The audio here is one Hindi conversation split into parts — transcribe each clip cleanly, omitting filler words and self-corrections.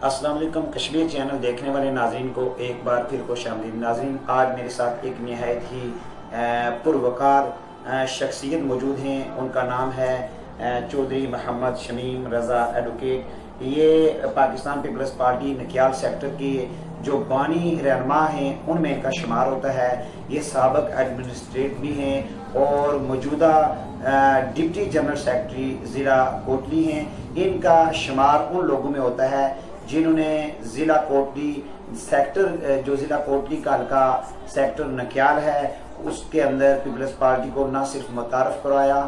अस्सलाम वालेकुम। कश्मीर चैनल देखने वाले नाजरीन को एक बार फिर खुशामदीद। नाजरीन, आज मेरे साथ एक नहायत ही पुरवकार शख्सियत मौजूद हैं। उनका नाम है चौधरी मोहम्मद शमीम रज़ा एडवोकेट। ये Pakistan peoples party Nakyal sector के जो बानी रहनुमा हैं उनमें इनका शुमार होता है। ये साबिक एडमिनिस्ट्रेटर भी हैं और मौजूदा डिप्टी जनरल सेक्रेटरी ज़िला कोटली हैं। इनका शुमार उन लोगों में होता है जिन्होंने ज़िला कोटली सेक्टर, जो ज़िला कोटली का हल्का सेक्टर नकियाल है, उसके अंदर पीपल्स पार्टी को न सिर्फ मुतारफ़ करवाया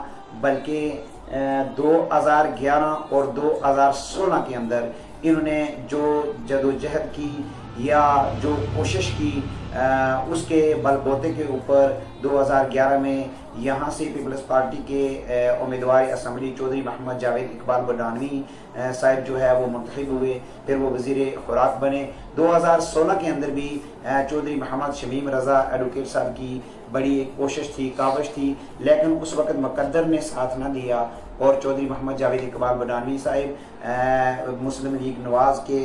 बल्कि 2011 और 2016 के अंदर इन्होंने जो जदोजहद की या जो कोशिश की उसके बलबूते के ऊपर 2011 में यहाँ से पीपल्स पार्टी के उम्मीदवार असम्बली चौधरी मोहम्मद जावेद इकबाल बडानवी साहब जो है वो मुंतखब हुए, फिर वो वज़ीर खुराक बने। 2016 के अंदर भी चौधरी मोहम्मद शमीम रज़ा एडवोकेट साहब की बड़ी एक कोशिश थी, काविश थी, लेकिन उस वक्त मुकद्दर ने साथ न दिया और चौधरी मोहम्मद जावेद इकबाल बडानवी साहब मुस्लिम लीग नवाज के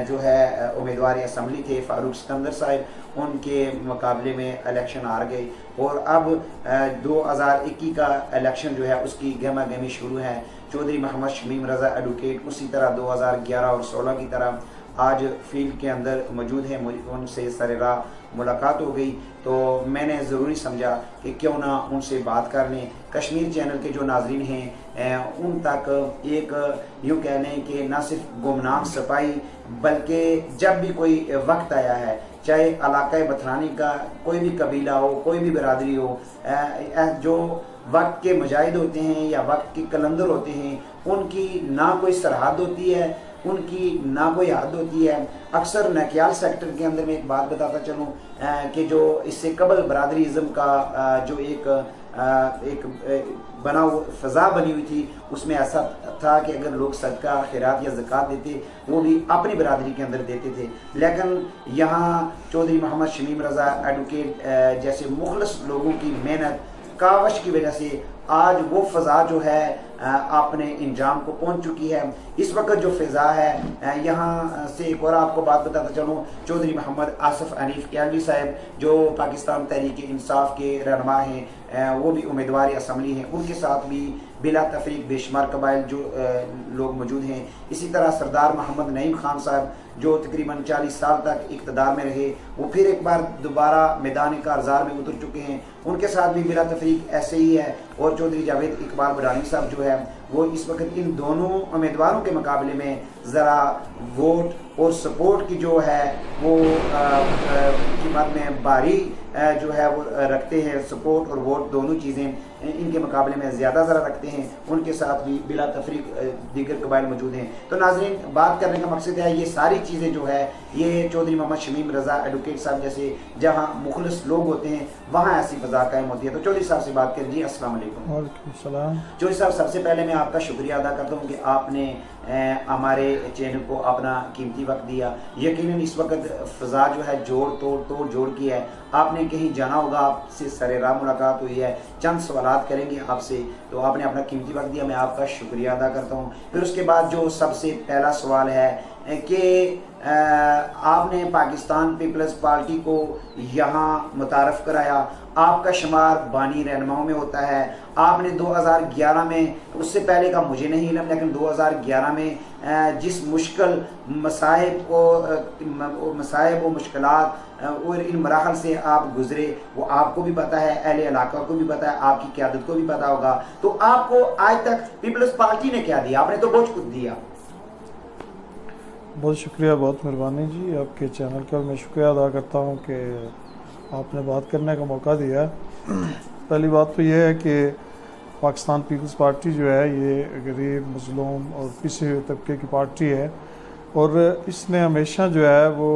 जो है उम्मीदवार असम्बली थे फारूक सिकंदर साहब, उनके मुकाबले में इलेक्शन हार गए और अब 2021 का इलेक्शन जो है उसकी गहमा गहमी शुरू है। चौधरी मोहम्मद शमीम रज़ा एडवोकेट उसी तरह 2011 और 16 की तरह आज फील्ड के अंदर मौजूद है। उनसे सरेराह मुलाकात हो गई तो मैंने ज़रूरी समझा कि क्यों ना उनसे बात कर लें। कश्मीर चैनल के जो नाजरीन हैं उन तक एक यूँ कह लें कि न सिर्फ गुमनाम सफाई बल्कि जब भी कोई वक्त आया है, चाहे इलाका बथरानी का कोई भी कबीला हो, कोई भी बरादरी हो, जो वक्त के मुजाहिद होते हैं या वक्त के कलंदर होते हैं, उनकी ना कोई सरहद होती है, उनकी ना कोई हद होती है। अक्सर नकियाल सेक्टर के अंदर मैं एक बात बताता चलूँ कि जो इससे कबल बरादरीज़म का जो एक बना फ़ज़ा बनी हुई थी, उसमें ऐसा था कि अगर लोग सदका खैरात या ज़कात देते वो भी अपनी बरादरी के अंदर देते थे। लेकिन यहाँ चौधरी मोहम्मद शमीम रज़ा एडवोकेट जैसे मुखलस लोगों की मेहनत कावश की वजह से आज वो फ़ज़ा जो है आपने इंजाम को पहुंच चुकी है। इस वक्त जो फ़ज़ा है, यहाँ से एक और आपको बात बताता चलूँ, चौधरी मोहम्मद आसिफ हनीफ कैलवी साहब जो पाकिस्तान तहरीक इंसाफ के रहनुमा हैं, वो भी उम्मीदवार असम्बली हैं, उनके साथ भी बिला तफरीक बेशुमार कबाइल जो लोग मौजूद हैं। इसी तरह सरदार मोहम्मद नईम खान साहब जो तकरीबन 40 साल तक इक़्तिदार में रहे, वो फिर एक बार दोबारा मैदान कारज़ार में उतर चुके हैं, उनके साथ भी बिला तफरीक ऐसे ही है। और चौधरी जावेद इकबाल बडानवी साहब जो है वो इस वक्त इन दोनों उम्मीदवारों के मुकाबले में ज़रा वोट और सपोर्ट की जो है वो कीमत में भारी जो है वो रखते हैं। सपोर्ट और वोट दोनों चीज़ें इनके मुकाबले में ज़्यादा ज़रा रखते हैं। उनके साथ भी बिला तफरीक दीगर कबाइल मौजूद हैं। तो नाज़रीन, बात करने का मकसद है ये सारी चीज़ें जो है ये चौधरी मोहम्मद शमीम रज़ा एडवोकेट साहब जैसे जहाँ मुखलिस लोग होते हैं वहाँ ऐसी फ़ज़ा कायम होती है। तो चौधरी साहब से बात करें। जी अस्सलाम वालेकुम। वालेकुम सलाम। चौधरी साहब, सबसे पहले मैं आपका शुक्रिया अदा करता हूँ कि आपने हमारे चैनल को अपना कीमती वक्त दिया। यकीनन इस वक्त फ़ज़ा जो है तोड़ जोड़ की है। आपने कहीं जाना होगा, आपसे सरेराह मुलाकात हुई है, चंद सवालात करेंगे आपसे, तो आपने अपना कीमती वक्त दिया, मैं आपका शुक्रिया अदा करता हूँ। फिर उसके बाद जो सबसे पहला सवाल है कि आपने पाकिस्तान पीपल्स पार्टी को यहाँ मुतारफ़ कराया, आपका शुमार बानी रहनुमाओं में होता है। आपने 2011 में, उससे पहले का मुझे नहीं इल्म, लेकिन 2011 में जिस मुश्किल मसाइब व मुश्किलात और इन मराहल से आप गुजरे वो आपको भी पता है, अहले इलाका को भी पता है, आपकी क़यादत को भी पता होगा। तो आपको आज तक पीपल्स पार्टी ने क्या दिया? आपने तो बहुत कुछ दिया। बहुत शुक्रिया, बहुत मेहरबानी जी आपके चैनल का। मैं शुक्रिया अदा करता हूँ कि आपने बात करने का मौका दिया। पहली बात तो यह है कि पाकिस्तान पीपल्स पार्टी जो है ये गरीब, मज़लूम और पिछड़े हुए तबके की पार्टी है और इसने हमेशा जो है वो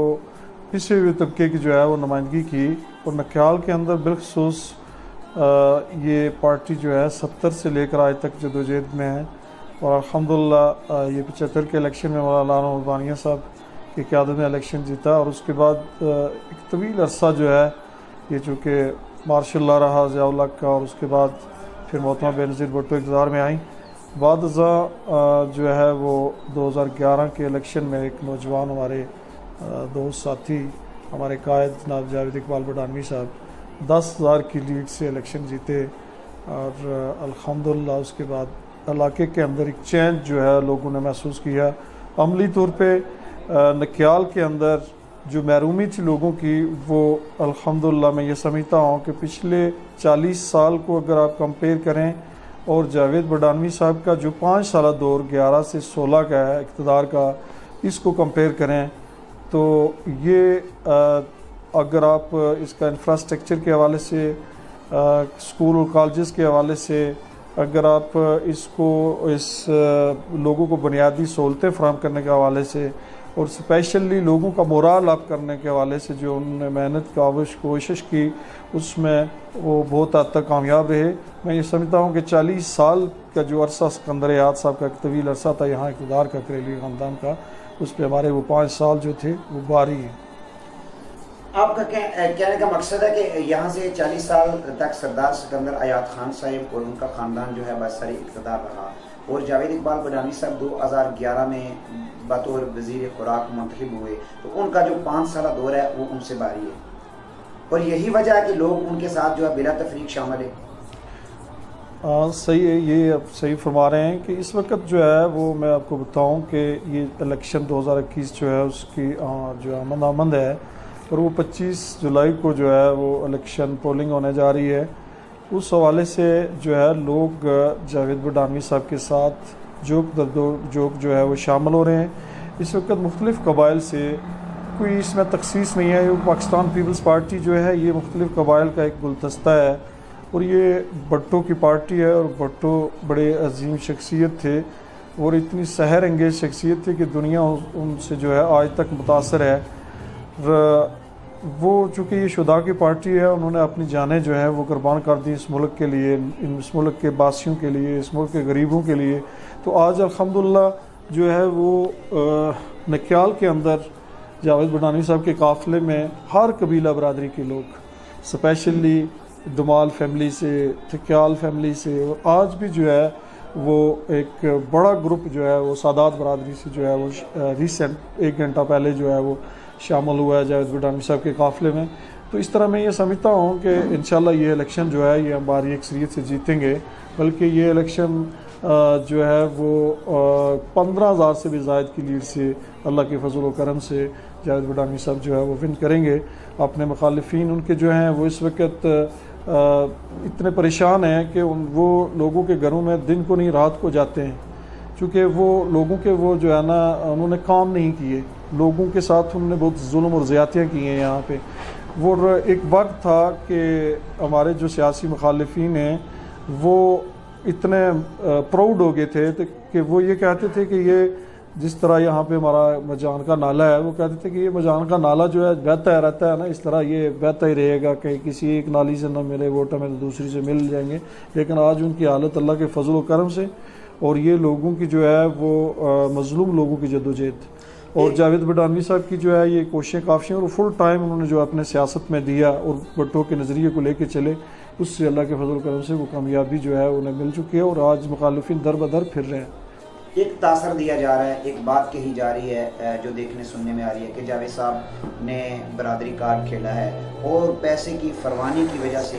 पिछड़े हुए तबके की जो है वो नुमाइंदगी की। और नकियाल के अंदर बिलखसूस ये पार्टी जो है 70 से लेकर आज तक जदोजहद में है और अल्हम्दुलिल्लाह ये 75 के इलेक्शन में मौलाना उस्मानिया साहब की क़यादत में इलेक्शन जीता और उसके बाद एक तवील अरसा जो है ये चूँकि मार्शल लॉ रहा ज़िया-उल-हक का और उसके बाद फिर मोहतरमा बेनज़ीर भुट्टो इक़्तिदार में आई बाद जो है वो 2011 के इलेक्शन में एक नौजवान हमारे दोस्त साथी हमारे कायद जनाब जावेद इकबाल बडानवी साहब 10,000 की लीड से इलेक्शन जीते और अल्हम्दुलिल्लाह उसके बाद इलाके के अंदर एक चेंज जो है लोगों ने महसूस किया। अमली तौर पे नक्याल के अंदर जो महरूमी थी लोगों की वो अल्हम्दुलिल्लाह मैं ये समझता हूँ कि पिछले 40 साल को अगर आप कंपेयर करें और जावेद बडानवी साहब का जो 5 साल दौर 11 से 16 का है इक़्तिदार का, इसको कंपेयर करें तो ये अगर आप इसका इंफ्रास्ट्रक्चर के हवाले से स्कूल और कॉलेजेस के हवाले से अगर आप इसको लोगों को बुनियादी सहूलतें फराहम करने के हवाले से और स्पेशली लोगों का मोराल अप करने के हवाले से जो उन्होंने मेहनत कोशिश की उसमें वो बहुत हद तक कामयाब रहे। मैं ये समझता हूँ कि 40 साल का जो अरसा सिकंदर याद साहब का एक तवील अरसा था यहाँ इक़्तिदार का करेली ख़ानदान का, उस पर हमारे वो 5 साल जो थे वो भारी हैं। आपका कहने का मकसद है कि यहाँ से 40 साल तक सरदार सिकंदर आयात खान साहब और उनका ख़ानदान जो है बरसर इक़्तिदार रहा और जावेद इकबाल बडानवी साहब 2011 में बतौर वज़ीर खुराक मुंतखब हुए, तो उनका जो 5 साल दौर है वो उनसे भारी है और यही वजह है कि लोग उनके साथ जो है बिला तफरीक शामिल है। सही है, ये आप सही फरमा रहे हैं कि इस वक्त जो है वो मैं आपको बताऊं कि ये इलेक्शन 2021 जो है उसकी जो आमद है और वो 25 जुलाई को जो है वो इलेक्शन पोलिंग होने जा रही है। उस हवाले से जो है लोग जावेद बडानवी साहब के साथ जोक जो है वो शामिल हो रहे हैं। इस वक्त मुख्तलिफ़ कबाइल से कोई इसमें तखसीस नहीं है, पाकिस्तान पीपल्स पार्टी जो है ये मुख्तलिफ़ कबाइल का एक गुलदस्ता है और ये भट्टो की पार्टी है और भट्टो बड़े अजीम शख्सियत थे और इतनी सहर अंगेज शख्सियत थी कि दुनिया उनसे जो है आज तक मुतासर है। वो चूँकि ये शुदा की पार्टी है, उन्होंने अपनी जानें जो है वो कुर्बान कर दी इस मुल्क के लिए, इस मुल्क के बासियों के लिए, इस मुल्क के गरीबों के लिए। तो आज अल्हम्दुलिल्लाह जो है वो नक्याल के अंदर जावेद बडानवी साहब के काफ़िले में हर कबीला बरादरी के लोग, स्पेशली दुमाल फैमिली से, थक्याल फैमिली से, और आज भी जो है वो एक बड़ा ग्रुप जो है वो सादात बरादरी से जो है वो रिसेंट 1 घंटा पहले जो है वो शामिल हुआ है जावेद बडानवी साहब के काफ़िले में। तो इस तरह मैं ये समझता हूँ कि इंशाल्लाह ये इलेक्शन जो है ये हम भारी अक्सरियत से जीतेंगे, बल्कि ये इलेक्शन जो है वो 15,000 से भी ज़ायद की लीड से अल्लाह के फजल व करम से जावेद बडानवी साहब जो है वो विन करेंगे। अपने मुखालिफिन उनके जो हैं वो इस वक्त इतने परेशान हैं कि वो लोगों के घरों में दिन को नहीं रात को जाते हैं, चूँकि वो लोगों के वो जो है ना उन्होंने काम नहीं किए, लोगों के साथ उन्होंने बहुत जुल्म और ज़्यादतियाँ की हैं यहाँ पे। वो एक वक्त था कि हमारे जो सियासी मुखालिफिन हैं वो इतने प्राउड हो गए थे कि वो ये कहते थे कि ये जिस तरह यहाँ पे हमारा मजान का नाला है, वो कहते थे कि ये मजान का नाला जो है बहता रहता है ना, इस तरह ये बहता ही रहेगा, कहीं किसी एक नाली से ना मिले वोट हमें तो दूसरी से मिल जाएंगे। लेकिन आज उनकी हालत अल्लाह के फजल व करम से और ये लोगों की जो है वो मजलूम लोगों की जदोजहद और जावेद बडानवी साहब की जो है ये कोशिशें काफ़ी हैं और फुल टाइम उन्होंने जो अपने सियासत में दिया और भट्टो के नज़रिए को लेके चले, उससे अल्लाह के फजल करम से वो कामयाबी जो है उन्हें मिल चुकी है और आज मुखालिफिन दर बदर फिर रहे हैं। एक तासर दिया जा रहा है, एक बात कही जा रही है जो देखने सुनने में आ रही है कि जावेद साहब ने बरादरी कार्ड खेला है और पैसे की फरवानी की वजह से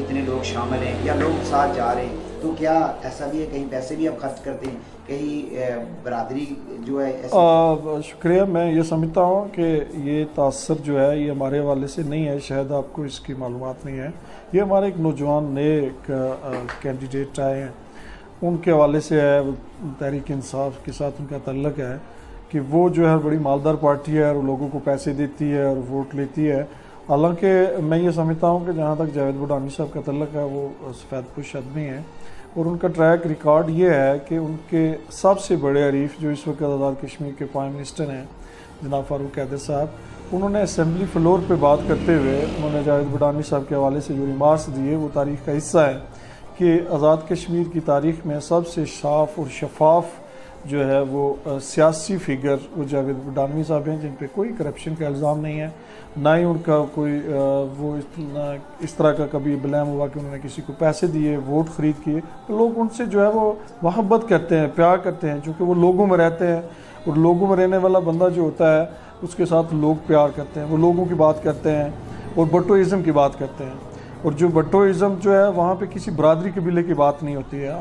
इतने लोग शामिल हैं या लोग साथ जा रहे हैं, तो क्या ऐसा भी है कहीं पैसे भी आप खर्च करते हैं, कहीं बरादरी जो है शुक्रिया। मैं ये समझता हूँ कि ये तासर जो है ये हमारे हवाले से नहीं है, शायद आपको इसकी मालूमात नहीं है। ये हमारे एक नौजवान नए कैंडिडेट आए हैं, उनके हवाले से है, तहरीक इंसाफ के साथ उनका तल्लक है कि वो जो है बड़ी मालदार पार्टी है और लोगों को पैसे देती है और वोट लेती है। हालांकि मैं ये समझता हूँ कि जहाँ तक जावेद बडानवी साहब का तल्लक है वो सफ़ेदपोश आदमी है और उनका ट्रैक रिकॉर्ड ये है कि उनके सबसे बड़े हरीफ जो इस वक्त आज़ाद कश्मीर के प्राइम मिनिस्टर हैं जनाब फारूक कैदर साहब, उन्होंने असम्बली फ्लोर पे बात करते हुए उन्होंने जावेद बडानवी साहब के हवाले से जो रिमार्क्स दिए वो तारीख़ का हिस्सा है कि आज़ाद कश्मीर की तारीख़ में सबसे साफ़ और शफाफ जो है वो सियासी फिगर वो जावेद बडानवी साहब हैं, जिन पे कोई करप्शन का इल्ज़ाम नहीं है, ना ही उनका कोई वो इस तरह का कभी ब्लेम हुआ कि उन्होंने किसी को पैसे दिए, वोट खरीद किए। तो लोग उनसे जो है वो मोहब्बत करते हैं, प्यार करते हैं, क्योंकि वो लोगों में रहते हैं, और लोगों में रहने वाला बंदा जो होता है उसके साथ लोग प्यार करते हैं, वो लोगों की बात करते हैं और भट्टोइज़्म की बात करते हैं। और जो भट्टोइज़्म जो है वहाँ पे किसी बरादरी कबीले की बात नहीं होती है।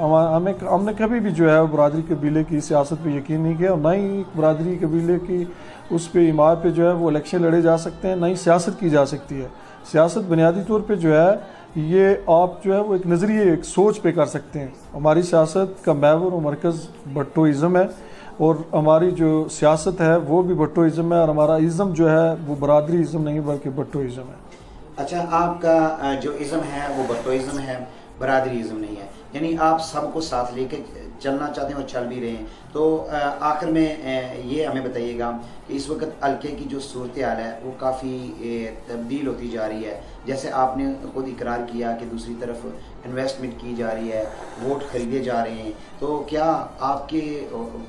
हमने कभी भी जो है बरादरी कबीले की सियासत पे यकीन नहीं किया, और ना ही बरादरी कबीले की उस पे इमारत पे जो है वो इलेक्शन लड़े जा सकते हैं, ना ही सियासत की जा सकती है। सियासत बुनियादी तौर पे जो है ये आप जो है वो एक नज़रिए, एक सोच पे कर सकते हैं। हमारी सियासत का महवर और मरकज़ भट्टोइज़्म है, और हमारी जो सियासत है वो भी भट्टोइज़्म है, और हमारा इज़्म जो है वो बरादरी इज़्म नहीं बल्कि भट्टोइज़्म है। अच्छा, आपका जो इज़्म है वो भट्टोइज़्म है, बरादरी इज़्म नहीं है, यानी आप सबको साथ लेके चलना चाहते हैं और चल भी रहे हैं। तो आखिर में ये हमें बताइएगा कि इस वक्त हल्के की जो सूरत हाल है वो काफ़ी तब्दील होती जा रही है। जैसे आपने खुद इकरार किया कि दूसरी तरफ इन्वेस्टमेंट की जा रही है, वोट खरीदे जा रहे हैं, तो क्या आपके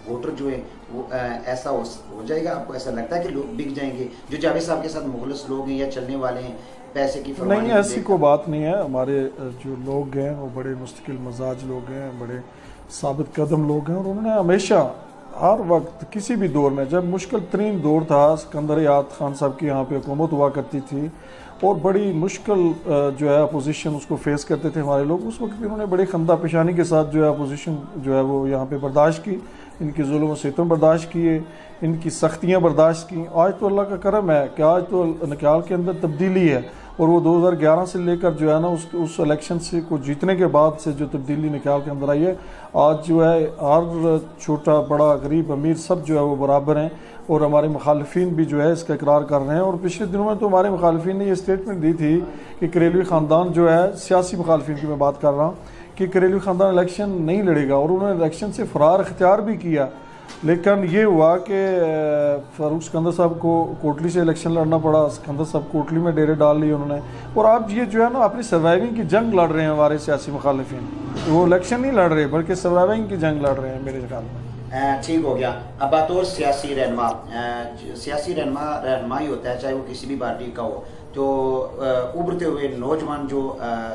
वोटर जो है वो ऐसा हो जाएगा? आपको ऐसा लगता है कि लोग बिक जाएंगे जो जावेद साहब के साथ मुखलिस लोग हैं या चलने वाले हैं पैसे की फरमानी? नहीं, ऐसी कोई बात नहीं है। हमारे जो लोग हैं वो बड़े मुस्तकिल मजाज लोग हैं, बड़े साबित कदम लोग हैं, और उन्होंने हमेशा हर वक्त किसी भी दौर में, जब मुश्किल तरीन दौर था सिकंदर याद खान साहब की यहाँ पे हुकूमत हुआ करती थी और बड़ी मुश्किल जो है अपोजिशन उसको फेस करते थे हमारे लोग, उस वक्त भी उन्होंने बड़ी खंदा पेशानी के साथ जो है अपोजिशन जो है वो यहाँ पे बर्दाश्त की, इनकी जुल्म व सितम बर्दाश्त किए, इनकी सख्तियाँ बर्दाश्त की। आज तो अल्लाह का करम है कि आज तो निकाल के अंदर तब्दीली है, और वो 2011 से लेकर जो है ना उस इलेक्शन से को जीतने के बाद से जो तब्दीली निकाल के अंदर आई है, आज जो है हर छोटा बड़ा गरीब अमीर सब जो है वो बराबर हैं, और हमारे मुखालफिन भी जो है इसका इकरार कर रहे हैं। और पिछले दिनों में तो हमारे मुखालफिन ने ये स्टेटमेंट दी थी कि करेलवी ख़ानदान जो है, सियासी मुखालफिन की मैं बात कर रहा हूँ, कि करेलवी ख़ानदान इलेक्शन नहीं लड़ेगा, और उन्होंने इलेक्शन से फरार इख्तियार भी किया। लेकिन ये हुआ कि फारूक सिकंदर साहब को कोटली से इलेक्शन लड़ना पड़ा, सिकंदर साहब कोटली में डेरे डाल लिए उन्होंने, और आप ये जो है ना अपनी सर्वाइविंग की जंग लड़ रहे हैं हमारे सियासी मुखालिफिन, वो इलेक्शन नहीं लड़ रहे बल्कि सर्वाइविंग की जंग लड़ रहे हैं मेरे ख्याल में। ठीक हो गया। अब बात और सियासी रहनुमा, सियासी रहनुमाई होता है चाहे वो किसी भी पार्टी का हो, तो उभरते हुए नौजवान जो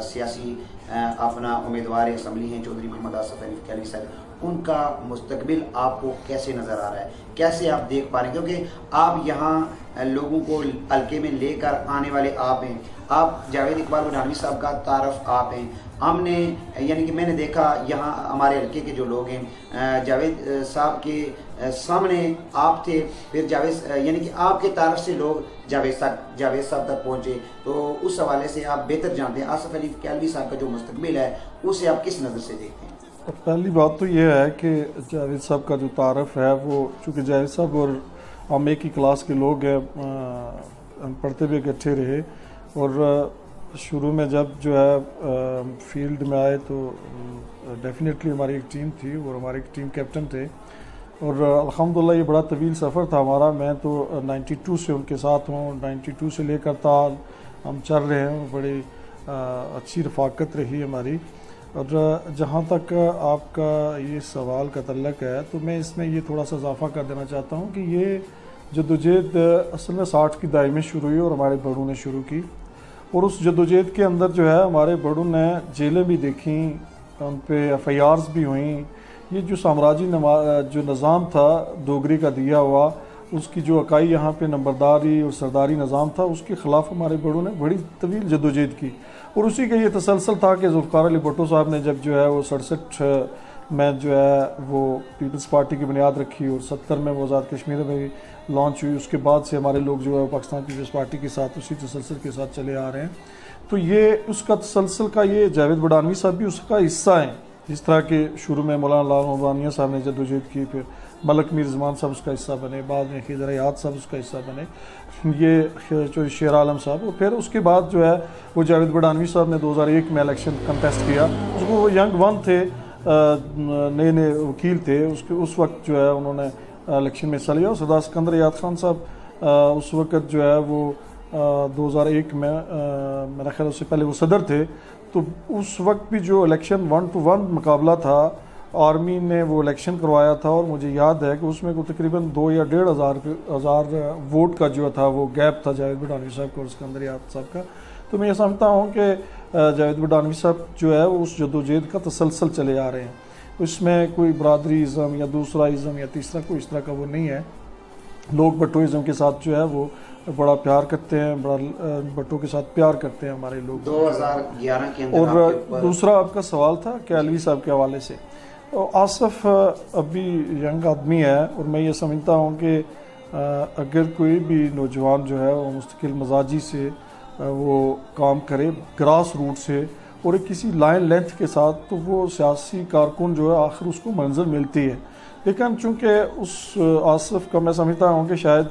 सियासी अपना उम्मीदवार असम्बली हैं चौधरी मोहम्मद आसिफ अली कैली साहब, उनका मुस्तकबिल आपको कैसे नज़र आ रहा है, कैसे आप देख पा रहे हैं? क्योंकि आप यहाँ लोगों को हल्के में लेकर आने वाले आप हैं, आप जावेद इकबाल बडानवी साहब का तारफ़ आप हैं। हमने यानी कि मैंने देखा यहाँ हमारे हल्के के जो लोग हैं, जावेद साहब के सामने आप थे, फिर जावेद यानी कि आपके तारफ़ से लोग जावेद साहब तक पहुँचे, तो उस हवाले से आप बेहतर जानते हैं आसिफ अली कैलवी साहब का जो मुस्तकबिल है उसे आप किस नज़र से देखते हैं? पहली बात तो ये है कि जावेद साहब का जो तारफ़ है वो, चूँकि जावेद साहब और हम एक ही क्लास के लोग हैं, हम पढ़ते भी इकट्ठे रहे, और शुरू में जब जो है फील्ड में आए तो डेफिनेटली हमारी एक टीम थी और हमारे एक टीम कैप्टन थे, और अल्हम्दुलिल्लाह ये बड़ा तवील सफ़र था हमारा। मैं तो 92 से उनके साथ हूँ, 92 से लेकर ताल हम चल रहे हैं, बड़ी अच्छी रफ़ाकत रही हमारी। और जहाँ तक आपका ये सवाल का तल्लक है, तो मैं इसमें ये थोड़ा सा इजाफ़ा कर देना चाहता हूँ कि ये जद्दोजहद असल में 60 की दहाई में शुरू हुई और हमारे बड़ों ने शुरू की, और उस जद्दोजहद के अंदर जो है हमारे बड़ों ने जेलें भी देखी, उन पर FIRs भी हुई। ये जो साम्राज्य जो निज़ाम था डोगरी का दिया हुआ, उसकी जो इकाई यहाँ पे नंबरदारी और सरदारी निज़ाम था, उसके ख़िलाफ़ हमारे बड़ों ने बड़ी तवील जद्दोजहद की, और उसी का ये तसलसल था कि ज़ुल्फ़िकार अली भुट्टो साहब ने जब जो है वो 67 में जो है वो पीपल्स पार्टी की बुनियाद रखी, और 70 में वो आज़ाद कश्मीर में भी लॉन्च हुई, उसके बाद से हमारे लोग जो है पाकिस्तान पीपल्स पार्टी के साथ उसी तसलसल के साथ चले आ रहे हैं। तो ये उसका तसलसल का, ये जावेद बडानवी साहब भी उसका हिस्सा हैं। जिस तरह के शुरू में मौलाना लाल नौबानिया साहब ने जद्दोजहद की, फिर मलक मीर ज़मान साहब उसका हिस्सा बने, बाद में खिज़र हयात साहब उसका हिस्सा बने, ये जो शेर आलम साहब, और फिर उसके बाद जो है वो जावेद बडानवी साहब ने 2001 में इलेक्शन कंटेस्ट किया। उसको वो यंग वन थे, नए नए वकील थे, उस वक्त जो है उन्होंने इलेक्शन में हिस्सा लिया। और सरदार सिकंदर याद खान साहब उस वक्त जो है वो 2001 में मेरा ख्याल उससे पहले वो सदर थे, तो उस वक्त भी जो इलेक्शन 1 to 1 मुकाबला था आर्मी ने वो इलेक्शन करवाया था और मुझे याद है कि उसमें को तकरीबन 2 या 1,500 वोट का जो था वो गैप था जावेद बडानवी साहब को और सिकंदर साहब का। तो मैं ये समझता हूँ कि जावेद बडानवी साहब जो है वो उस जदोजहद का तसलसल चले आ रहे हैं। उसमें कोई बरादरी इज़म या दूसरा इज़म या तीसरा कोई इस तरह का वो नहीं है। लोग भट्टो इज़म के साथ जो है वो बड़ा प्यार करते हैं, बड़ा भट्टो के साथ प्यार करते हैं हमारे लोग। 2011 के अंदर और दूसरा आपका सवाल था कि अलवी साहब के हवाले से, तो आसफ अभी यंग आदमी है और मैं ये समझता हूँ कि अगर कोई भी नौजवान जो है वो मुस्तकिल मजाजी से वो काम करे ग्रास रूट से और एक किसी लाइन लेंथ के साथ, तो वो सियासी कारकुन जो है आखिर उसको मंजिल मिलती है। लेकिन चूँकि उस आसफ का मैं समझता हूँ कि शायद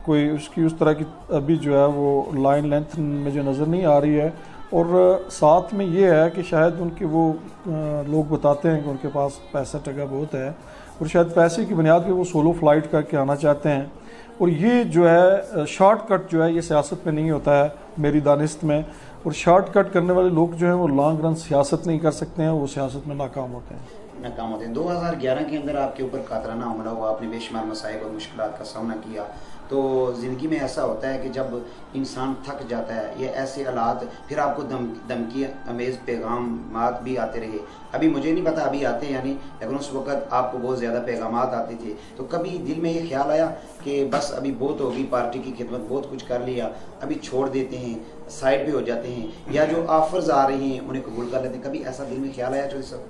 कोई उसकी उस तरह की अभी जो है वो लाइन लेंथ में जो नज़र नहीं आ रही है। और साथ में ये है कि शायद उनके वो लोग बताते हैं कि उनके पास पैसा टका बहुत है और शायद पैसे की बुनियाद पे वो सोलो फ्लाइट करके आना चाहते हैं। और ये जो है शॉर्टकट जो है ये सियासत में नहीं होता है मेरी दानिस्त में, और शॉर्टकट करने वाले लोग जो हैं वो लॉन्ग रन सियासत नहीं कर सकते हैं, वो सियासत में नाकाम होते हैं। 2011 के अंदर आपके ऊपर कातराना हमला हुआ, आपने बेशुमार मसाइब और मुश्किलात का सामना किया। तो ज़िंदगी में ऐसा होता है कि जब इंसान थक जाता है, ये ऐसे हालात फिर आपको धमकी अमेज़ पैगामात भी आते रहे। अभी मुझे नहीं पता अभी आते हैं या नहीं, लेकिन उस वक़्त आपको बहुत ज़्यादा पैगामात आते थे। तो कभी दिल में ये ख्याल आया कि बस अभी बहुत होगी, पार्टी की खिदमत बहुत कुछ कर लिया, अभी छोड़ देते हैं, साइड पे हो जाते हैं, या जो ऑफर्स आ रही हैं उन्हें कबूल कर लेते हैं? कभी ऐसा दिल में ख्याल आया चौधरी साहब?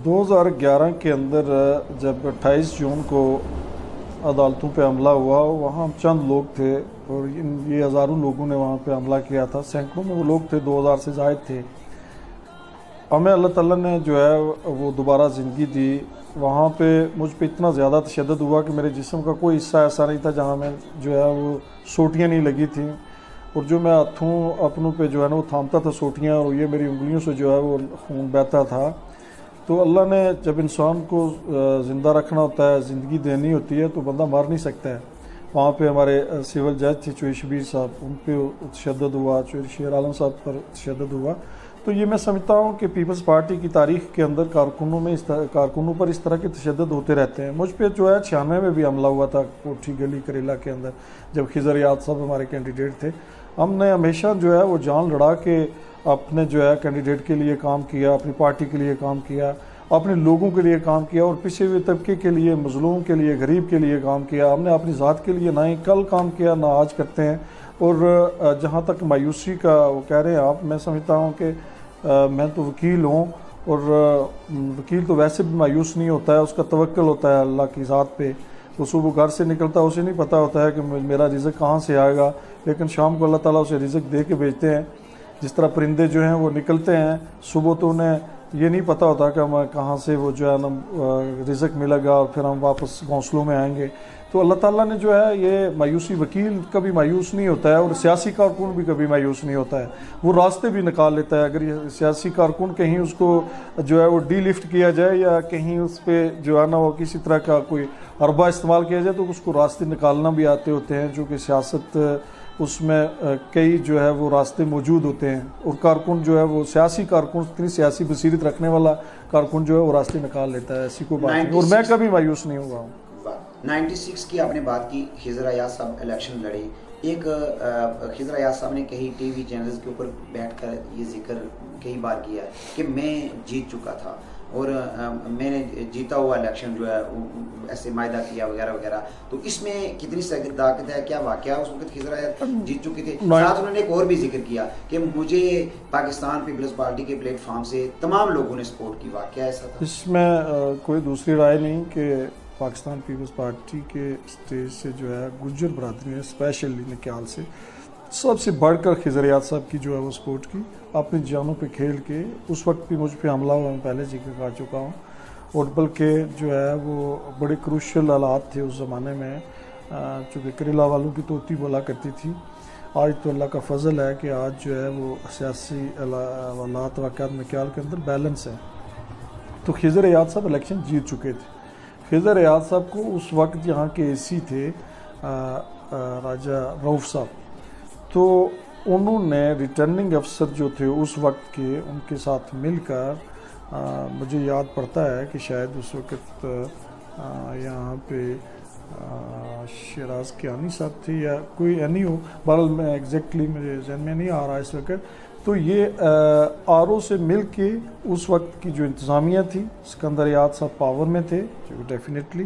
2011 के अंदर जब 28 जून को अदालतों पे हमला हुआ, वहाँ हम चंद लोग थे और ये हज़ारों लोगों ने वहाँ पे हमला किया था, सैकड़ों में वो लोग थे, 2000 से ज़ायद थे। हमें अल्लाह ताला ने जो है वो दोबारा ज़िंदगी दी। वहाँ पे मुझ पे इतना ज़्यादा तशद्दुद हुआ कि मेरे जिस्म का कोई हिस्सा ऐसा नहीं था जहाँ में जो है वो सोटियाँ नहीं लगी थी, और जो मैं हाथों अपनों पे जो है ना वो थामता था सोटियाँ, और ये मेरी उंगलियों से जो है वो खून बहता था। तो अल्लाह ने जब इंसान को ज़िंदा रखना होता है, ज़िंदगी देनी होती है, तो बंदा मर नहीं सकता है। वहाँ पे हमारे सिविल जज थे चौधरी शबीर साहब, उन पर तशद्दुद हुआ, चौधरी शेर आलम साहब पर तशद्दुद हुआ। तो ये मैं समझता हूँ कि पीपल्स पार्टी की तारीख़ के अंदर कारकुनों पर इस तरह के तशद्दुद होते रहते हैं। मुझ पर जो है 96 में भी हमला हुआ था कोठी गली करेला के अंदर, जब खिजर याद साहब हमारे कैंडिडेट थे। हमने हमेशा जो है वो जान लड़ा के अपने जो है कैंडिडेट के लिए काम किया, अपनी पार्टी के लिए काम किया, अपने लोगों के लिए काम किया, और पिछड़े हुए तबके के लिए, मजलूम के लिए, गरीब के लिए काम किया। हमने अपनी ज़ात के लिए ना ही कल काम किया ना आज करते हैं। और जहाँ तक मायूसी का वो कह रहे हैं आप, मैं समझता हूँ कि मैं तो वकील हूँ, और वकील तो वैसे भी मायूस नहीं होता है, उसका तवक्कुल होता है अल्लाह की ज़ात पे। वो सुबह घर से निकलता है, उसे नहीं पता होता है कि मेरा रिज़्क कहाँ से आएगा, लेकिन शाम को अल्लाह ताला उसे रिज़्क दे के भेजते हैं। जिस तरह परिंदे जो हैं वो निकलते हैं सुबह, तो उन्हें ये नहीं पता होता कि हम कहाँ से वो जो है ना रिज़्क मिलेगा और फिर हम वापस घोंसलों में आएंगे। तो अल्लाह ताला ने जो है ये मायूसी, वकील कभी मायूस नहीं होता है और सियासी कारकुन भी कभी मायूस नहीं होता है, वो रास्ते भी निकाल लेता है। अगर ये सियासी कारकुन कहीं उसको जो है वो डीलिफ्ट किया जाए या कहीं उस पर जो है ना वो किसी तरह का कोई अरबा इस्तेमाल किया जाए, तो उसको रास्ते निकालना भी आते होते हैं, जो कि सियासत उसमें कई जो है वो रास्ते मौजूद होते हैं। और कारकुन जो है वो सियासी कारकुन, इतनी सियासी बसीरत रखने वाला कारकुन जो है वो रास्ते निकाल लेता है, ऐसी कोई बात नहीं। और मैं कभी मायूस नहीं हुआ हूँ। 96 की आपने बात की, खिजर अयाज साहब इलेक्शन लड़े। एक खिजर अयाज साहब ने कई टीवी चैनल्स के ऊपर बैठकर ये जिक्र कई बार किया है कि मैं जीत चुका था और मैंने जीता हुआ इलेक्शन जो है ऐसे मायदा किया वगैरह वगैरह। तो इसमें कितनी ताकत है, क्या वाकया उस वक्त खिजर अयाज जीत चुके थे? साथ उन्होंने एक और भी जिक्र किया कि मुझे पाकिस्तान पीपल्स पार्टी के प्लेटफॉर्म से तमाम लोगों ने सपोर्ट की। वाकया ऐसा था? इसमें कोई दूसरी राय नहीं कि पाकिस्तान पीपल्स पार्टी के स्टेज से जो है गुज्जर बरादरी ने स्पेशली मेरे ख्याल से सबसे बढ़कर खिजर अयाज साहब की जो है वो सपोर्ट की, अपनी जानों पे खेल के। उस वक्त भी मुझ पे हमला हुआ, मैं पहले जिक्र कर चुका हूँ, और बल्कि जो है वो बड़े क्रूशल हालात थे उस ज़माने में, चूँकि करेला वालों की तोती बोला करती थी। आज तो अल्लाह का फजल है कि आज जो है वो सियासी हालात वाक़यात में ख्याल के अंदर बैलेंस है। तो खिजर अयाज साहब इलेक्शन जीत चुके थे। खिजर अयाज साहब को उस वक्त यहाँ के एसी थे राजा रऊफ़ साहब, तो उन्होंने रिटर्निंग अफसर जो थे उस वक्त के, उनके साथ मिलकर मुझे याद पड़ता है कि शायद उस वक़्त यहाँ पे शराज कियानी साहब थे या कोई नहीं हो, बहरहाल मैं एग्जैक्टली मुझे जहन में नहीं आ रहा इस वक्त। तो ये आरओ से मिल के उस वक्त की जो इंतज़ामिया थी, सिकंदर याद साहब पावर में थे जो डेफिनेटली,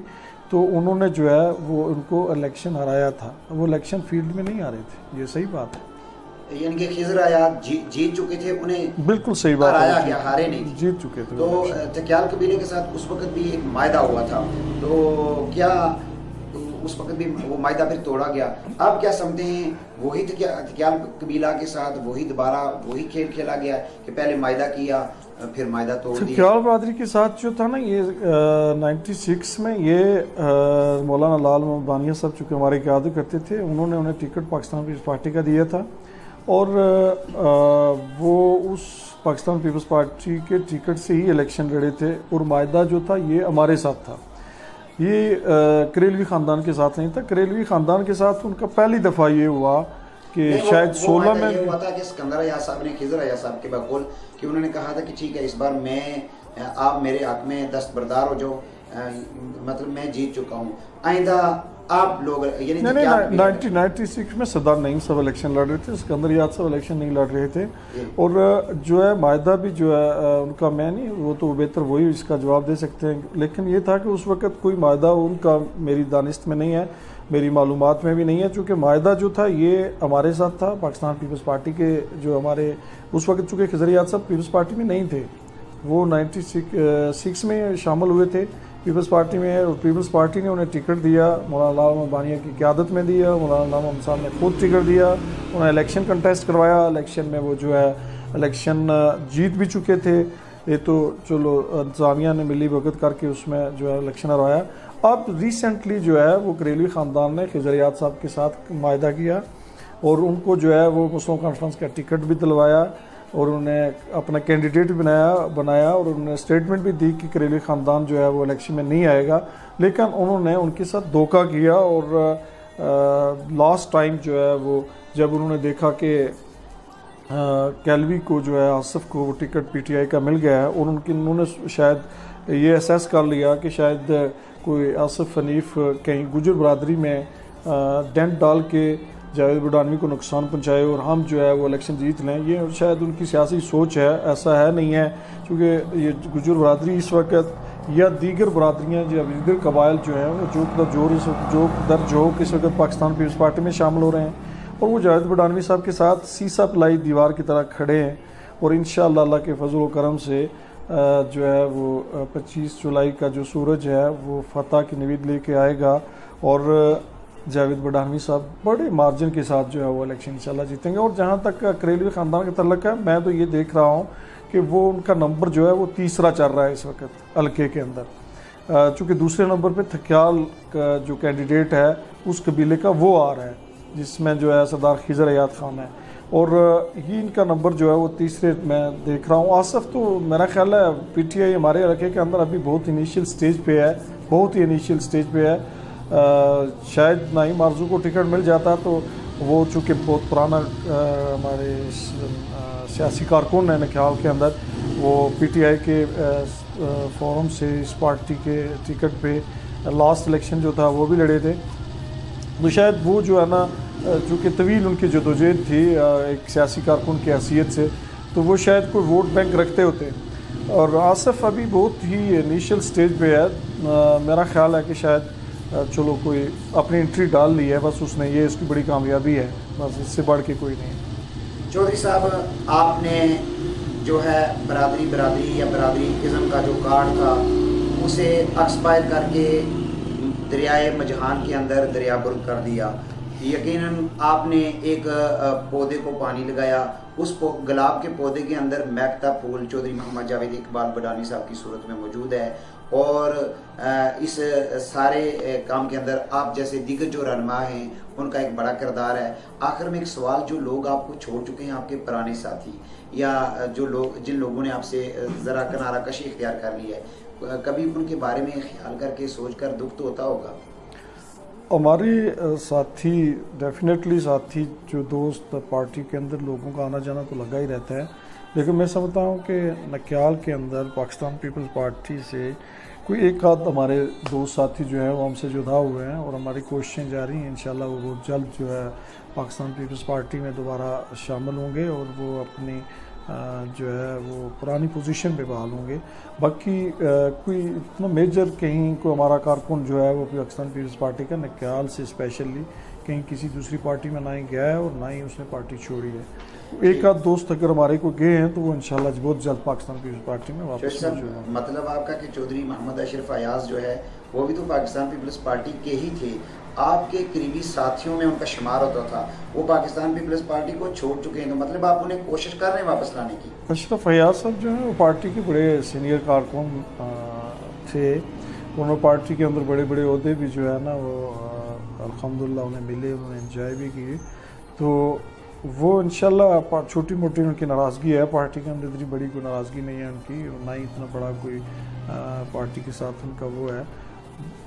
तो उन्होंने जो है वो उनको इलेक्शन हराया था। वो इलेक्शन फील्ड में नहीं आ रहे थे, ये सही बात है। यानी कि खिज़र आयात जीत चुके थे, उन्हें बिल्कुल सही बात हराया गया, हारे नहीं थे, जीत चुके थे। तो थक्याल कबीले के साथ उस वक्त भी एक मायदा हुआ था, तो क्या उस वक्त भी वो मायदा फिर तोड़ा गया? आप क्या समझते हैं, वही थक्याल कबीला के साथ वही दोबारा वही खेल खेला गया कि पहले मायदा किया फिर मायदा तोड़ दिया? थक्याल बरादरी के साथ जो था ना ये 96 में ये मौलाना लाल मोहम्मद बानिया साहब चूँकि हमारी क़यादत करते थे, उन्होंने उन्हें टिकट पाकिस्तान पीपल्स पार्टी का दिया था और वो उस पाकिस्तान पीपल्स पार्टी के टिकट से ही इलेक्शन लड़े थे और मायदा जो था ये हमारे साथ था, ये करेलवी ख़ानदान के साथ नहीं था। करेलवी ख़ानदान के साथ उनका पहली दफ़ा ये हुआ कि शायद 16 में ये हुआ था कि सिकंदर अयाज साहब ने खिज़र अयाज साहब के बकौल कि उन्होंने कहा था कि ठीक है इस बार आप मेरे हक में दस्तबरदार हो जाओ, मतलब मैं जीत चुका हूँ, आइंदा आप लोग यानी 1996 में सरदार नईम साहब इलेक्शन लड़ रहे थे, सिकंदर याद साहब इलेक्शन नहीं लड़ रहे थे। और जो है मायदा भी जो है उनका, मैं नहीं, वो तो बेहतर वही इसका जवाब दे सकते हैं, लेकिन ये था कि उस वक्त कोई मायदा उनका मेरी दानिश्त में नहीं है, मेरी मालूमात में भी नहीं है, चूँकि मायदा जो था ये हमारे साथ था। पाकिस्तान पीपल्स पार्टी के जो हमारे उस वक्त चूँकि खिज़र याद साहब पीपल्स पार्टी में नहीं थे, वो 96 में शामिल हुए थे पीपल्स पार्टी में, और पीपल्स पार्टी ने उन्हें टिकट दिया, मौलाना लाल मोहम्मद बानिया की क़यादत में दिया, मौलाना लाल मोहम्मद साहब ने खुद टिकट दिया, उन्हें इलेक्शन कंटेस्ट करवाया, इलेक्शन में वो जो है इलेक्शन जीत भी चुके थे, ये तो चलो इंतज़ामिया ने मिली भगत करके उसमें जो है इलेक्शन हरवाया। अब रिसेंटली जो है वो करेलवी ख़ानदान ने खिज़र याद साहब के साथ मायदा किया और उनको जो है वो मुस्लिम कॉन्फ्रेंस का टिकट भी दिलवाया और उन्हें अपना कैंडिडेट बनाया और उन्होंने स्टेटमेंट भी दी कि करेली ख़ानदान जो है वो इलेक्शन में नहीं आएगा, लेकिन उन्होंने उनके साथ धोखा किया और लास्ट टाइम जो है वो जब उन्होंने देखा कि कैलवी को जो है आसिफ को वो टिकट पीटीआई का मिल गया है और उन्होंने शायद ये असेस कर लिया कि शायद कोई आसिफ हनीफ कहीं गुजर बरादरी में डेंट डाल के जावेद बडानवी को नुकसान पहुंचाए और हम जो है वो इलेक्शन जीत लें, ये शायद उनकी सियासी सोच है। ऐसा है नहीं है, क्योंकि ये गुजर बरादरी इस वक्त या दीगर बरादरियाँ या दीगर कबाइल जो हैं वो जो दर जो इस वक्त पाकिस्तान पीपल्स पार्टी में शामिल हो रहे हैं और वो जावेद बडानवी साहब के साथ सीसा पलाई दीवार की तरह खड़े हैं और इंशाअल्लाह अल्लाह के फजल व करम से जो है वो 25 जुलाई का जो सूरज है वो फतह की नवीद लेके आएगा और जावेद बडानवी साहब बड़े मार्जिन के साथ जो है वो इलेक्शन इंशाल्लाह जीतेंगे। और जहाँ तक करेलवी ख़ानदान का तल्लुक़ है, मैं तो ये देख रहा हूँ कि वो उनका नंबर जो है वो तीसरा चल रहा है इस वक्त हल्के के अंदर, चूँकि दूसरे नंबर पे थक्याल का जो कैंडिडेट है उस कबीले का वो आ रहा है जिसमें जो है सरदार खिज़र अयाद खान है और ये इनका नंबर जो है वो तीसरे मैं देख रहा हूँ। आसिफ तो मेरा ख्याल है पीटीआई हमारे इलाके के अंदर अभी बहुत इनिशियल स्टेज पे है, बहुत ही इनिशियल स्टेज पे है। शायद नाईम आरजू को टिकट मिल जाता तो वो चूँकि बहुत पुराना हमारे सियासी कारकुन है, ख्याल के अंदर वो पीटीआई के फोरम से इस पार्टी के टिकट पे लास्ट इलेक्शन जो था वो भी लड़े थे, तो शायद वो जो है ना चूँकि तवील उनकी जदोजहद थी एक सियासी कारकुन की हैसियत से, तो वो शायद कोई वोट बैंक रखते होते। और आसिफ अभी बहुत ही इनिशियल स्टेज पे है, मेरा ख्याल है कि शायद चलो कोई अपनी एंट्री डाल ली है, बस उसने, ये इसकी बड़ी कामयाबी है, बस इससे बढ़ के कोई नहीं। चौधरी साहब, आपने जो है बरादरी या बरादरी इज़्म का जो कार्ड था उसे एक्सपायर करके दरियाए मजहान के अंदर दरियाबुर्द कर दिया। यकीनन आपने एक पौधे को पानी लगाया, उस गुलाब के पौधे के अंदर महकता फूल चौधरी मोहम्मद जावेद इकबाल बडानी साहब की सूरत में मौजूद है और इस सारे काम के अंदर आप जैसे दिग्गज जो रहनुमा हैं उनका एक बड़ा किरदार है। आखिर में एक सवाल, जो लोग आपको छोड़ चुके हैं, आपके पुराने साथी या जो लोग जिन लोगों ने आपसे ज़रा किनारा कशी इख्तियार कर लिया है, कभी उनके बारे में ख्याल करके सोच कर दुख तो होता होगा? हमारे साथी, डेफिनेटली साथी जो दोस्त पार्टी के अंदर लोगों का आना जाना तो लगा ही रहता है, लेकिन मैं समझता हूँ कि नक्याल के अंदर पाकिस्तान पीपल्स पार्टी से कोई एक आध हमारे दोस्त साथी जो है वो हमसे जुदा हुए हैं और हमारी कोशिशें जारी हैं। इंशाल्लाह वो बहुत जल्द जो है पाकिस्तान पीपल्स पार्टी में दोबारा शामिल होंगे और वो अपनी जो है वो पुरानी पोजीशन पे बहाल होंगे। बाकी कोई इतना मेजर कहीं कोई हमारा कारकुन जो है वो पाकिस्तान पीपल्स पार्टी का नक्याल से स्पेशली कहीं किसी दूसरी पार्टी में ना ही गया है और ना ही उसने पार्टी छोड़ी है। एक आध दोस्त अगर हमारे को गए हैं तो वो इंशाल्लाह बहुत जल्द पाकिस्तान पीपल्स पार्टी में वापस मौजूद। मतलब आपका कि चौधरी मोहम्मद अशरफ अयाज जो है वो भी तो पाकिस्तान पीपल्स पार्टी के ही थे, आपके करीबी साथियों में उनका शुमार होता था, वो पाकिस्तान पीपल्स पार्टी को छोड़ चुके हैं, तो मतलब आप उन्हें कोशिश कर रहे हैं वापस लाने की? अशरफ अयाज साहब जो है वो पार्टी के बड़े सीनियर कारकुन थे, उन्होंने पार्टी के अंदर बड़े बड़े ओहदे भी जो है ना वो अल्हम्दुलिल्लाह उन्हें मिले, उन्होंने एंजॉय भी किए। तो वो इंशाल्लाह छोटी मोटी उनकी नाराज़गी है, पार्टी के अंदर इतनी बड़ी कोई नाराज़गी नहीं है उनकी, ना ही इतना बड़ा कोई पार्टी के साथ उनका वो है।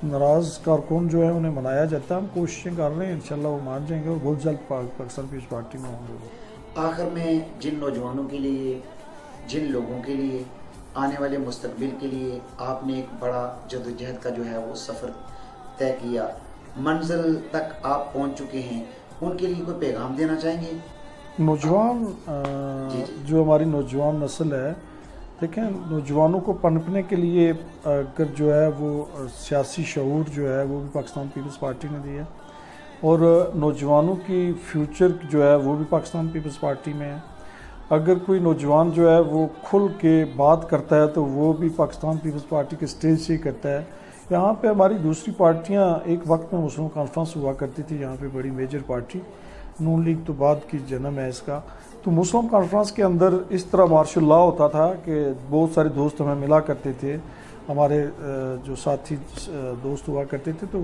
नाराज़ कारकुन जो है उन्हें मनाया जाता है, हम कोशिशें कर रहे हैं, इंशाल्लाह वो मान जाएंगे और बहुत जल्द पाकिस्तान पीपल्स पार्टी में होंगे। आखिर में जिन नौजवानों के लिए, जिन लोगों के लिए आने वाले मुस्तकबिल के लिए आपने एक बड़ा जदोजहद का जो है वो सफ़र तय किया, मंजिल तक आप पहुंच चुके हैं, उनके लिए कोई पैगाम देना चाहेंगे? नौजवान जो हमारी नौजवान नस्ल है, देखें नौजवानों को पनपने के लिए अगर जो है वो सियासी शऊर जो है वो भी पाकिस्तान पीपल्स पार्टी ने दिया और नौजवानों की फ्यूचर जो है वो भी पाकिस्तान पीपल्स पार्टी में है। अगर कोई नौजवान जो है वो खुल के बात करता है तो वो भी पाकिस्तान पीपल्स पार्टी के स्टेज से ही करता है। यहाँ पे हमारी दूसरी पार्टियाँ एक वक्त में मुस्लिम कॉन्फ्रेंस हुआ करती थी, यहाँ पे बड़ी मेजर पार्टी नून लीग तो बाद की जन्म है इसका। तो मुस्लिम कॉन्फ्रेंस के अंदर इस तरह मार्शल लॉ होता था कि बहुत सारे दोस्त हमें मिला करते थे, हमारे जो साथी दोस्त हुआ करते थे, तो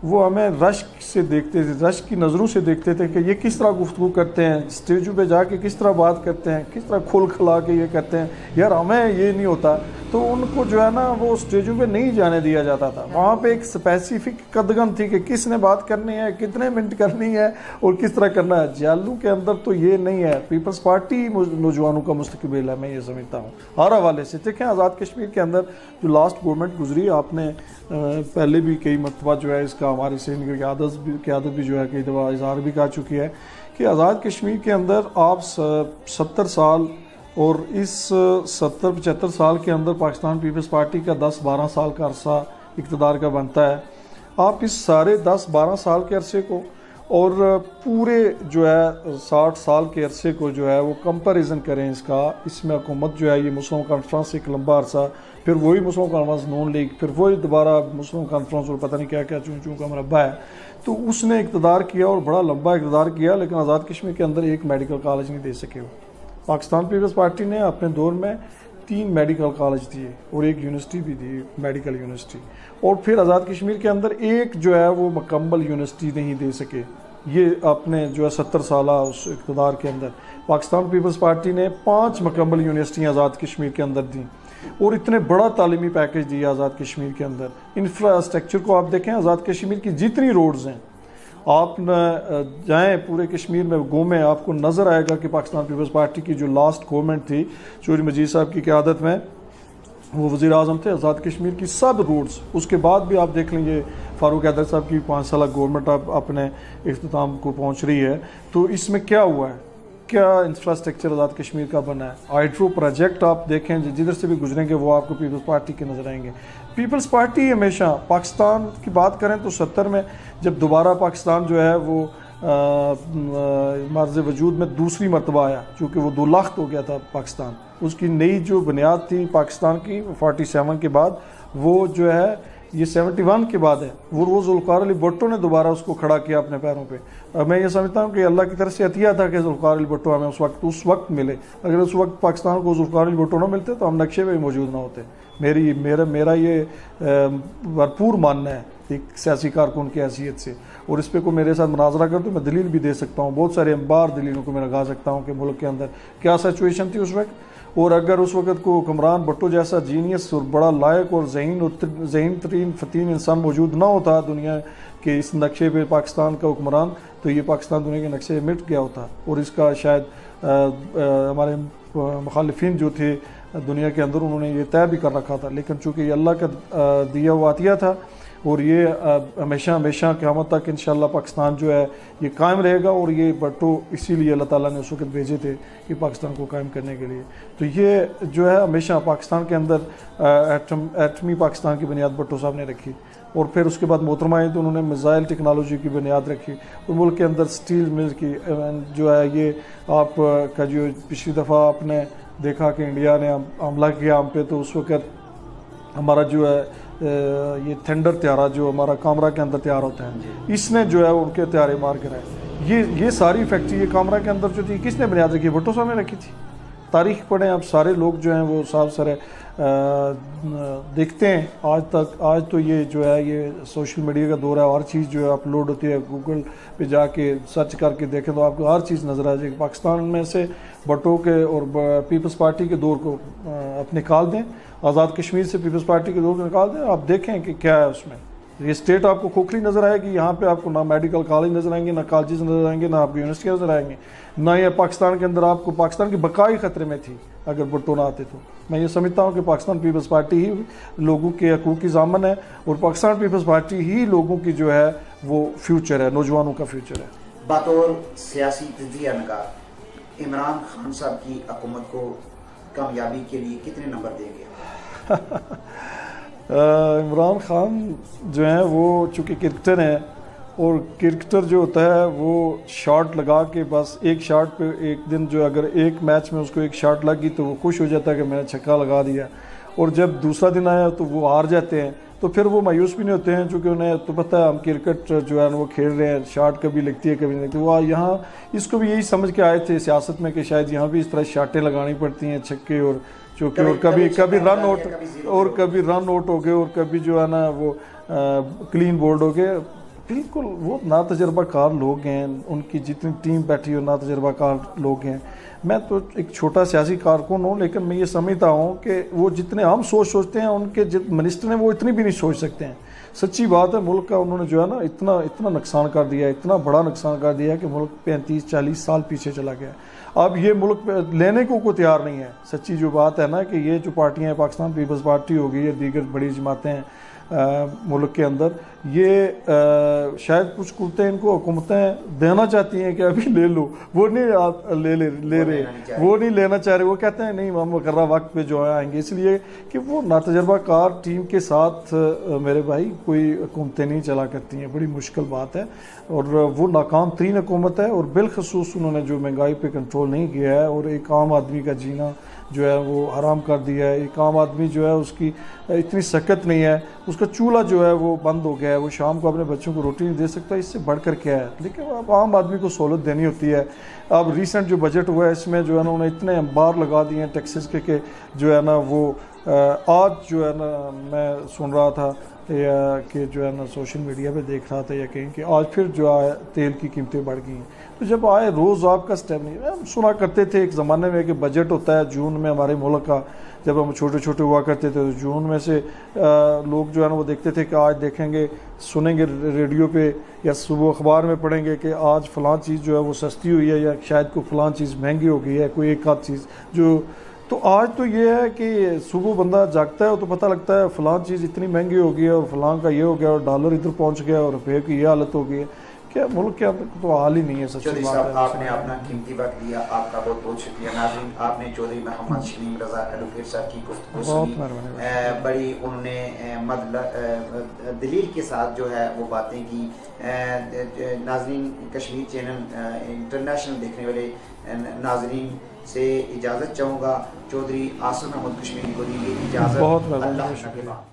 वो हमें रश्क से देखते थे, रश्क की नज़रों से देखते थे कि ये किस तरह गुफ्तगू करते हैं, स्टेजों पे जाके किस तरह बात करते हैं, किस तरह खुल खला के ये करते हैं, यार हमें ये नहीं होता। तो उनको जो है ना वो स्टेजों पे नहीं जाने दिया जाता था। वहाँ पे एक स्पेसिफिक कदगन थी कि किसने बात करनी है, कितने मिनट करनी है और किस तरह करना है। जालू के अंदर तो ये नहीं है, पीपल्स पार्टी नौजवानों का मुस्तकबिल है, मैं ये समझता हूँ हर हवाले से। देखें आज़ाद कश्मीर के अंदर जो लास्ट गवर्नमेंट गुजरी, आपने पहले भी कई मरतबा जो है इसका हमारी सैनिक क़यादत भी जो है कई दफ़ा इजहार भी कर चुकी है कि आज़ाद कश्मीर के अंदर आप 70 साल और इस 70-75 साल के अंदर पाकिस्तान पीपल्स पार्टी का 10-12 साल का अरसा इक़्तिदार का बनता है। आप इस सारे 10-12 साल के अरसे को और पूरे जो है 60 साल के अरसे को जो है वो कंपैरिजन करें इसका, इसमें हुकूमत जो है ये मुस्लिम कॉन्फ्रेंस एक लंबा अरसा, फिर वही मुस्लिम कॉन्फ्रेंस नून लीग, फिर वही दोबारा मुस्लिम कॉन्फ्रेंस और पता नहीं क्या क्या चूँ चूँ का मरबा है। तो उसने इक़्तिदार किया और बड़ा लंबा इक़्तिदार किया, लेकिन आज़ाद कश्मीर के अंदर एक मेडिकल कॉलेज नहीं दे सके। पाकिस्तान पीपल्स पार्टी ने अपने दौर में 3 मेडिकल कॉलेज दिए और एक यूनिवर्सिटी भी दी, मेडिकल यूनिवर्सिटी, और फिर आज़ाद कश्मीर के अंदर एक जो है वो मुकम्मल यूनिवर्सिटी नहीं दे सके। ये अपने जो है 70 साल उस इक़्तिदार के अंदर पाकिस्तान पीपल्स पार्टी ने 5 मुकम्मल यूनिवर्सिटियाँ आज़ाद कश्मीर के अंदर दी और इतने बड़ा तालीमी पैकेज दिया आज़ाद कश्मीर के अंदर। इंफ्रास्ट्रक्चर को आप देखें, आज़ाद कश्मीर की जितनी रोड्स हैं, आप न जाएँ पूरे कश्मीर में घूमें, आपको नज़र आएगा कि पाकिस्तान पीपल्स पार्टी की जो लास्ट गवर्नमेंट थी चौधरी मजीद साहब की क़यादत में, वो वज़ीर आज़म थे, आज़ाद कश्मीर की सब रोड्स, उसके बाद भी आप देख लेंगे फ़ारूक हैदर साहब की 5 साल गवर्नमेंट अब अपने इख्तिताम को पहुँच रही है। तो इसमें क्या हुआ है, क्या इंफ्रास्ट्रक्चर आज़ाद कश्मीर का बना है। हाइड्रो प्रोजेक्ट आप देखें, जिधर से भी गुजरेंगे वो आपको पीपल्स पार्टी के नज़र आएंगे। पीपल्स पार्टी हमेशा पाकिस्तान की बात करें तो 70 में जब दोबारा पाकिस्तान जो है वो मर्ज़ वजूद में दूसरी मरतबा आया, चूँकि वो 2 लाख हो गया था पाकिस्तान, उसकी नई जो बुनियाद थी पाकिस्तान की 47 के बाद, वो जो है ये 71 के बाद है, वो ज़ुल्फ़िकार अली भुट्टो ने दोबारा उसको खड़ा किया अपने पैरों पे। मैं ये समझता हूँ कि अल्लाह की तरफ से अतिया था कि ज़ुल्फ़िकार अली भुट्टो हमें उस वक्त मिले। अगर उस वक्त पाकिस्तान को ज़ुल्फ़िकार अली भुट्टो ना मिलते तो हम नक्शे पे मौजूद ना होते। मेरा ये भरपूर मानना है एक सियासी कारकुन की हैसियत से, और इस पर को मेरे साथ मुनाजरा कर तो मैं दलील भी दे सकता हूँ, बहुत सारे अंबार दलीलों को मैं लगा सकता हूँ कि मुल्क के अंदर क्या सिचुएशन थी उस वक्त। और अगर उस वक्त को हुक्मरान भुट्टो जैसा जीनियस और बड़ा लायक और ज़हीन तरीन फ़तीन इंसान मौजूद ना होता दुनिया के इस नक्शे पे पाकिस्तान का हुक्मरान, तो ये पाकिस्तान दुनिया के नक्शे मिट गया होता। और इसका शायद हमारे मुखालिफिन जो थे दुनिया के अंदर, उन्होंने ये तय भी कर रखा था, लेकिन चूँकि ये अल्लाह का दिया हुआ अतिया था और ये हमेशा हमेशा क़यामत तक इंशाअल्लाह पाकिस्तान जो है ये कायम रहेगा। और ये भुट्टो इसीलिए अल्लाह ताला ने उस वक्त भेजे थे कि पाकिस्तान को कायम करने के लिए। तो ये जो है हमेशा पाकिस्तान के अंदर एटमी पाकिस्तान की बुनियाद भुट्टो साहब ने रखी। और फिर उसके बाद मोहतरमा आई तो उन्होंने मिसाइल टेक्नोलॉजी की बुनियाद रखी और मुल्क के अंदर स्टील मिल की जो है ये आपका जो पिछली दफ़ा आपने देखा कि इंडिया ने हमला किया हम पे, तो उस वक्त हमारा जो है ये थंडर त्यारा जो हमारा कामरा के अंदर तैयार होता है, इसने जो है उनके त्यारे मार गिराए। ये सारी फैक्ट्री ये कामरा के अंदर जो थी किसने बुनियाद रखी? भुट्टो साहब ने रखी थी। तारीख पढ़ें आप, सारे लोग जो हैं वो साफ सारे देखते हैं आज तक। आज तो ये जो है ये सोशल मीडिया का दौर है, हर चीज़ जो है अपलोड होती है, गूगल पे जाके सर्च करके देखें तो आपको हर चीज़ नज़र आ जाएगी। पाकिस्तान में से भुट्टो के और पीपल्स पार्टी के दौर को आप निकाल दें, आज़ाद कश्मीर से पीपल्स पार्टी के दौर को निकाल दें, आप देखें कि क्या है उसमें। ये स्टेट आपको खोखली नज़र आएगी, यहाँ पे आपको ना मेडिकल कॉलेज नज़र आएंगे, ना कॉलेज नज़र आएंगे, ना आपकी यूनिवर्सिटी नज़र आएंगे, ना ये पाकिस्तान के अंदर आपको पाकिस्तान की बकाई ख़तरे में थी अगर भुट्टो ना आते। तो मैं ये समझता हूँ कि पाकिस्तान पीपल्स पार्टी ही लोगों के हकूक़ की ज़ामन है और पाकिस्तान पीपल्स पार्टी ही लोगों की जो है वो फ्यूचर है, नौजवानों का फ्यूचर है। बतौर सियासी तजिया नगार इमरान खान साहब की हुकूमत को कामयाबी के लिए कितने नंबर देंगे? इमरान खान जो है वो चूँकि क्रिकेटर हैं और क्रिकेटर जो होता है वो शॉट लगा के बस एक शॉट पे एक दिन जो अगर एक मैच में उसको एक शॉट लगी तो वो खुश हो जाता है कि मैंने छक्का लगा दिया, और जब दूसरा दिन आया तो वो हार जाते हैं तो फिर वो मायूस भी नहीं होते हैं, क्योंकि उन्हें तो पता है हम क्रिकेट जो है वो खेल रहे हैं, शॉट कभी लगती है कभी नहीं लगती। वो यहाँ इसको भी यही समझ के आए थे सियासत में कि शायद यहाँ भी इस तरह शॉटें लगानी पड़ती हैं, छक्के और चौके, और कभी रन आउट और कभी रन आउट हो गए और कभी जो है ना वो क्लीन बोल्ड हो गए। बिल्कुल वो ना तजर्बाकार लोग हैं, उनकी जितनी टीम बैठी हो ना तजर्बाकार लोग हैं। मैं तो एक छोटा सियासी कारकुन हूँ, लेकिन मैं ये समझता हूँ कि वो जितने हम सोचते हैं उनके जितने मिनिस्टर हैं वो इतनी भी नहीं सोच सकते हैं। सच्ची बात है, मुल्क का उन्होंने जो है ना इतना नुकसान कर दिया, इतना बड़ा नुकसान कर दिया कि मुल्क 35-40 साल पीछे चला गया। अब ये मुल्क लेने को तैयार नहीं है। सच्ची जो बात है ना कि ये जो पार्टियाँ हैं, पाकिस्तान पीपल्स पार्टी होगी या दीगर बड़ी जमातें हैं मुल्क के अंदर, ये शायद कुछ कुत्ते इनको हुकूमतें देना चाहती हैं कि अभी ले लो, वो नहीं आप ले रहे, वो नहीं लेना चाह रहे। वो कहते हैं नहीं हम मुकर्रर वक्त पे जो है आएंगे, इसलिए कि वो नातजर्बाकार टीम के साथ मेरे भाई कोई हुकूमतें नहीं चला करती हैं, बड़ी मुश्किल बात है। और वो नाकाम तरीन हुकूमत है और बिलखसूस उन्होंने जो महंगाई पे कंट्रोल नहीं किया है और एक आम आदमी का जीना जो है वो हराम कर दिया है। एक आम आदमी जो है उसकी इतनी सकत नहीं है, उसका चूल्हा जो है वो बंद हो गया है, वो शाम को अपने बच्चों को रोटी नहीं दे सकता, इससे बढ़कर क्या है। लेकिन अब आम आदमी को सहूलत देनी होती है। अब रिसेंट जो बजट हुआ है इसमें जो है ना उन्होंने इतने अंबार लगा दिए हैं टैक्सेस के जो है ना वो आज जो है ना मैं सुन रहा था या कि जो है ना सोशल मीडिया पे देख रहा था या कहीं कि आज फिर जो है तेल की कीमतें बढ़ गई हैं। तो जब आए रोज़ आपका स्टेप नहीं, हम सुना करते थे एक ज़माने में कि बजट होता है जून में हमारे मुल्क का, जब हम छोटे छोटे हुआ करते थे तो जून में से लोग जो है ना वो देखते थे कि आज देखेंगे सुनेंगे रेडियो पे या सुबह अखबार में पढ़ेंगे कि आज फ़लाँ चीज़ जो है वो सस्ती हुई है या शायद कोई फ़लाँ चीज़ महंगी हो गई है, कोई एक आध चीज़ जो। तो आज तो ये है कि सुबह बंदा जागता है तो पता लगता है फ़लाँ चीज़ इतनी महंगी हो गई है और फ़लाँ का ये हो गया और डॉलर इधर पहुंच गया और रुपये की ये हालत हो गई है। क्या मुल्क के अंदर तो हाल ही नहीं है। सच्ची बात है। आपने अपना कीमती वक्त दिया, आपका बहुत बहुत शुक्रिया। नाज़रीन, आपने चौधरी मोहम्मद शमीम रज़ा एडवोकेट साहब की गुफ्तगू सुनी, बड़ी उन्होंने दलील के साथ जो है वो बातें की। नाज़रीन, कश्मीर चैनल इंटरनेशनल देखने वाले नाज़रीन से इजाज़त चाहूँगा। चौधरी आसिम अहमद कश्मीरी को दी इजाज़त। बहुत